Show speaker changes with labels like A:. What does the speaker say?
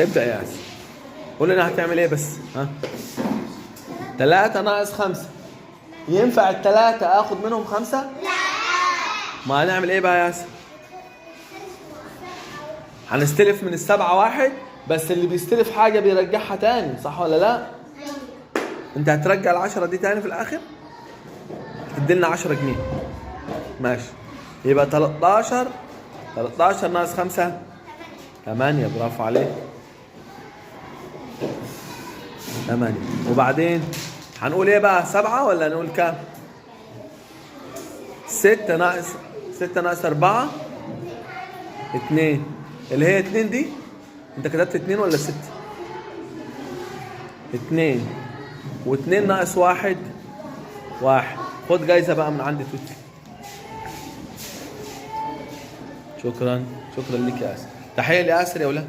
A: ابدأ يا ياسر، قول لنا هتعمل ايه بس. ها 3 ناقص 5. ينفع التلاتة اخد منهم 5؟ لا. ما هنعمل ايه بقى يا ياسر؟ هنستلف من السبعة واحد، بس اللي بيستلف حاجة بيرجعها تاني، صح ولا لا؟ انت هترجع ال10 دي تاني في الاخر؟ تديلنا 10 جنيه. ماشي، يبقى 13 ناقص 5 8. برافو عليك، 8. وبعدين هنقول ايه بقى؟ 7 ولا نقول كام؟ 6 ناقص 4 2. اللي هي 2 دي انت كتبت 2 ولا 6؟ 2. و2 ناقص 1 1. خد جايزة بقى من عندي توتي. شكرا لك يا ياسر. تحية لياسر يا ولاد.